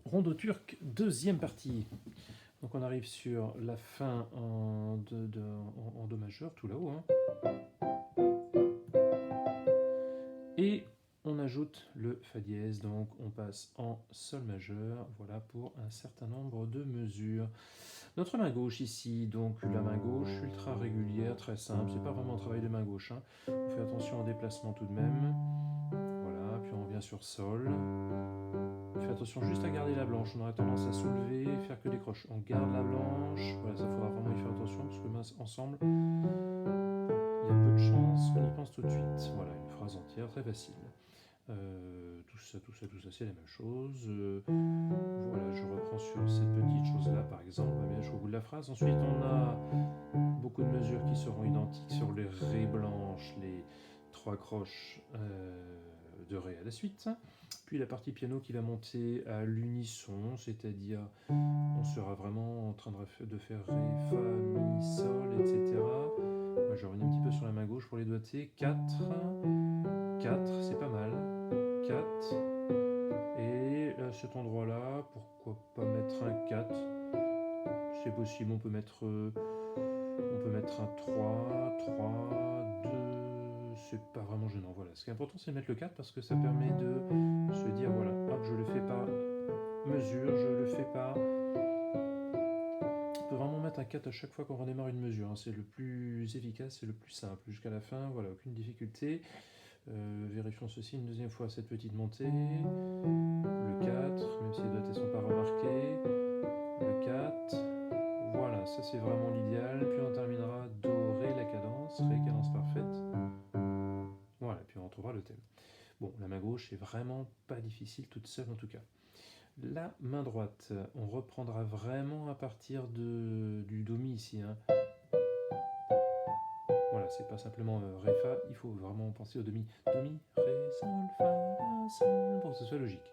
Rondo turc, deuxième partie. Donc on arrive sur la fin en Do majeur, tout là-haut. Et on ajoute le Fa dièse, donc on passe en Sol majeur, voilà pour un certain nombre de mesures. Notre main gauche ici, donc la main gauche ultra régulière, très simple, c'est pas vraiment un travail de main gauche. On fait attention au déplacement tout de même. Voilà, puis on revient sur Sol. On fait attention juste à garder la blanche, on aurait tendance à soulever, faire que des croches. On garde la blanche, voilà, ça faudra vraiment y faire attention parce que mains ensemble, il y a peu de chance qu'on y pense tout de suite. Voilà, une phrase entière, très facile. Tout ça, c'est la même chose. Voilà, je reprends sur cette petite chose-là, par exemple, on va bien jusqu'au bout de la phrase. Ensuite, on a beaucoup de mesures qui seront identiques sur les raies blanches, les trois croches de ré à la suite. Puis la partie piano qui va monter à l'unisson, c'est-à-dire on sera vraiment en train de faire ré, fa, mi, sol, etc. Moi, je reviens un petit peu sur la main gauche pour les doigtés. 4, 4, c'est pas mal. 4. Et à cet endroit-là, pourquoi pas mettre un 4? C'est possible, on peut mettre un 3, 3, 2, c'est pas vraiment gênant. Voilà. Ce qui est important, c'est de mettre le 4 parce que ça permet de se dire voilà, hop, je le fais par mesure, je le fais par. On peut vraiment mettre un 4 à chaque fois qu'on redémarre une mesure. C'est le plus efficace, c'est le plus simple. Jusqu'à la fin, voilà, aucune difficulté. Vérifions ceci une deuxième fois, cette petite montée. Le 4, même si les doigts ne sont pas remarqués. Le 4. Voilà, ça c'est vraiment l'idéal. Puis on terminera Do, Ré, la cadence. Ré, cadence parfaite. Voilà, puis on retrouvera le thème. Bon, la main gauche est vraiment pas difficile, toute seule en tout cas. La main droite, on reprendra vraiment à partir du Do Mi ici. Voilà, c'est pas simplement Ré, Fa, il faut vraiment penser au Do Mi. Do, Mi, Ré, Sol, Fa, La, Sol, pour que ce soit logique.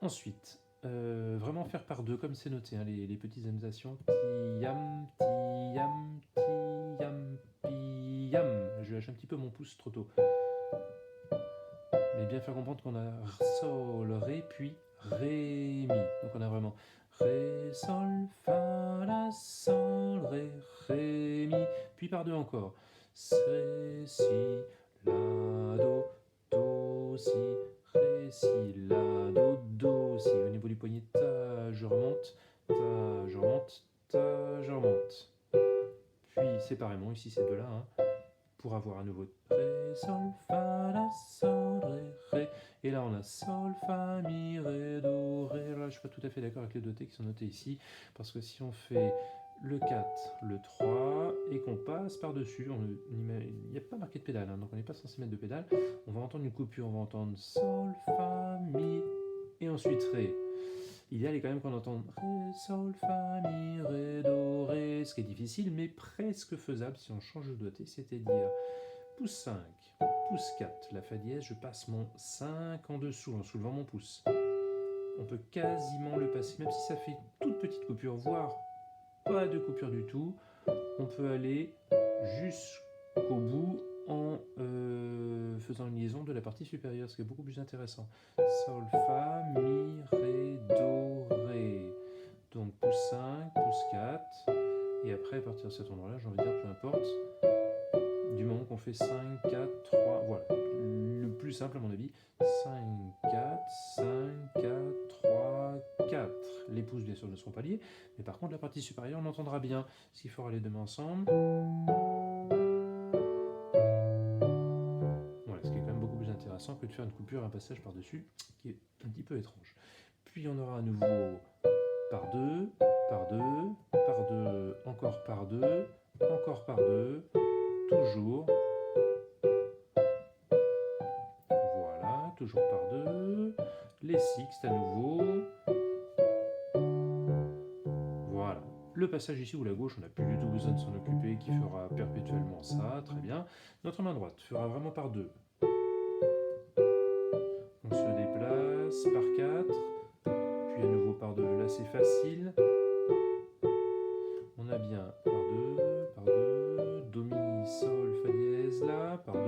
Ensuite, vraiment faire par deux, comme c'est noté, les petites annotations. Ti-yam, ti-yam, ti-yam, pi-yam. Je lâche un petit peu mon pouce trop tôt. Mais bien faire comprendre qu'on a Sol, Ré, puis Ré, Mi. Donc on a vraiment Ré, Sol, Fa, La, Sol, Ré, Ré, Mi. Puis par deux encore. Ré, Si, La, Do, Do, Si, Ré, Si, La, Do, Do, Si. Au niveau du poignet, Ta, je remonte, Ta, je remonte, Ta, je remonte. Puis séparément, ici ces deux-là, pour avoir à nouveau Ré, Sol, Fa, La, Sol, Ré, Ré. Et là on a Sol, Fa, Mi, Ré, Do, Ré. Là je ne suis pas tout à fait d'accord avec les deux T qui sont notés ici, parce que si on fait le 4, le 3, et qu'on passe par-dessus, il n'y a pas marqué de pédale, donc on n'est pas censé mettre de pédale, on va entendre une coupure, on va entendre Sol, Fa, Mi, et ensuite Ré. L'idéal est quand même qu'on entende Ré, Sol, Fa, Mi, Ré, Do, Ré, ce qui est difficile, mais presque faisable si on change de doigté, c'est-à-dire pouce 5, pouce 4, la Fa dièse, je passe mon 5 en dessous en soulevant mon pouce. On peut quasiment le passer, même si ça fait toute petite coupure, voire pas de coupure du tout, on peut aller jusqu'au bout en faisant une liaison de la partie supérieure, ce qui est beaucoup plus intéressant. Sol, Fa, Mi, Ré, Do, Ré. Donc pouce 5, pouce 4, et après à partir de cet endroit-là, j'ai envie de dire peu importe, du moment qu'on fait 5, 4, 3, voilà, le plus simple à mon avis, 5, 4, 5, 4, 3, 4. Les pouces bien sûr ne seront pas liés, mais par contre la partie supérieure on entendra bien, parce qu'il faudra les deux mains ensemble. Voilà, ce qui est quand même beaucoup plus intéressant que de faire une coupure, un passage par-dessus, qui est un petit peu étrange. Puis on aura à nouveau par deux, par deux, par deux, encore par deux, encore par deux, toujours. Voilà, toujours par deux. Les sixtes à nouveau. Voilà. Le passage ici où la gauche, on n'a plus du tout besoin de s'en occuper, qui fera perpétuellement ça, très bien. Notre main droite fera vraiment par deux. On se déplace par 4, puis à nouveau par 2, là c'est facile. On a bien par 2, Do, Mi, Sol, Fa dièse, là, par 2.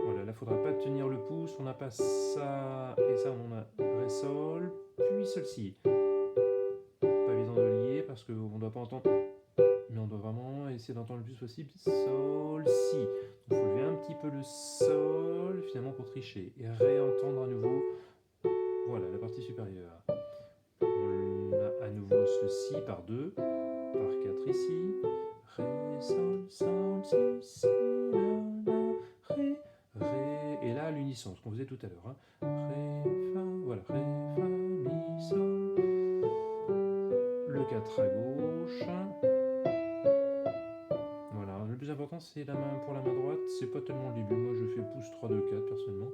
Voilà, là il ne faudra pas tenir le pouce, on n'a pas ça et ça, on a Ré, sol, puis sol, si. Pas évident de lier parce qu'on ne doit pas entendre, mais on doit vraiment essayer d'entendre le plus possible sol, si. Donc il faut lever un petit peu le sol finalement pour tricher et réentendre à nouveau. Voilà la partie supérieure. On a à nouveau ce si par 2, par 4 ici. Ré, sol, sol, si, si, la, ré, ré. Et là à l'unisson, ce qu'on faisait tout à l'heure. Ré, fa, voilà, ré, fa, mi, sol. Le 4 à gauche. Voilà, le plus important c'est la main pour la main droite, c'est pas tellement le début. Moi je fais pouce 3, 2, 4 personnellement.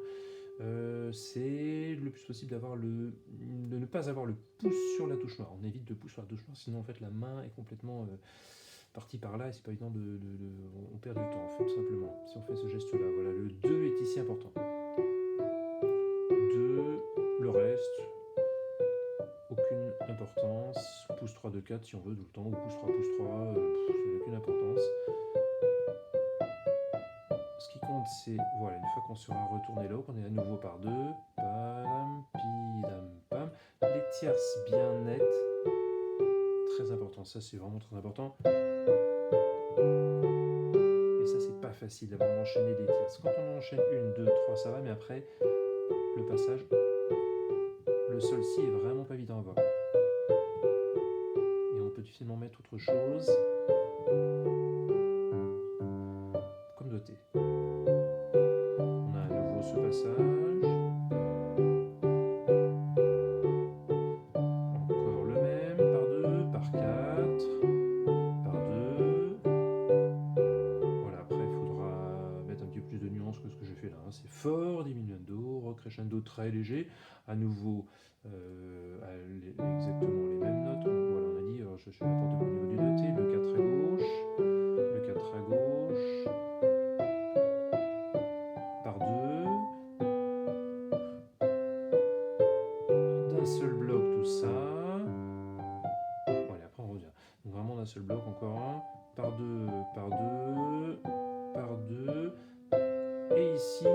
C'est le plus possible de ne pas avoir le pouce sur la touche noire. On évite de pouce sur la touche noire, sinon en fait la main est complètement partie par là et c'est pas évident on perd du temps en fait, tout simplement. Si on fait ce geste là, voilà, le 2 est ici important. 2, le reste, aucune importance. Pouce 3, 2, 4 si on veut tout le temps, ou pouce 3, pouce 3, ça n'a aucune importance. Ce qui compte c'est, voilà, une fois qu'on sera retourné là-haut, qu'on est à nouveau par 2, pam, pidam, pam, les tierces bien nettes, très important, ça c'est vraiment très important. Et ça c'est pas facile d'avoir enchaîné des tierces. Quand on enchaîne 1, 2, 3 ça va, mais après, le passage, le sol-ci est vraiment pas évident à voir. Et on peut difficilement mettre autre chose, comme doté. On a à nouveau ce passage. Encore le même, par 2, par 4, par 2. Voilà, après il faudra mettre un petit peu plus de nuances que ce que j'ai fait là. C'est fort diminuendo, recrescendo très léger. À nouveau, exactement les mêmes notes. Voilà, on a dit, je suis n'importe quoi au niveau du doté. Le 4 à gauche, le 4 à gauche, par 2. D'un seul bloc tout ça. Voilà, après on revient. Donc vraiment d'un seul bloc, encore un. Par 2, par 2, par 2. Et ici,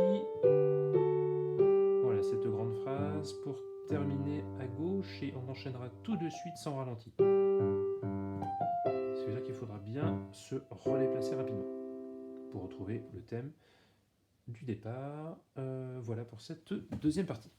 voilà cette grande phrase pour terminer à gauche et on enchaînera tout de suite sans ralenti. C'est-à-dire qu'il faudra bien se redéplacer rapidement pour retrouver le thème du départ. Voilà pour cette deuxième partie.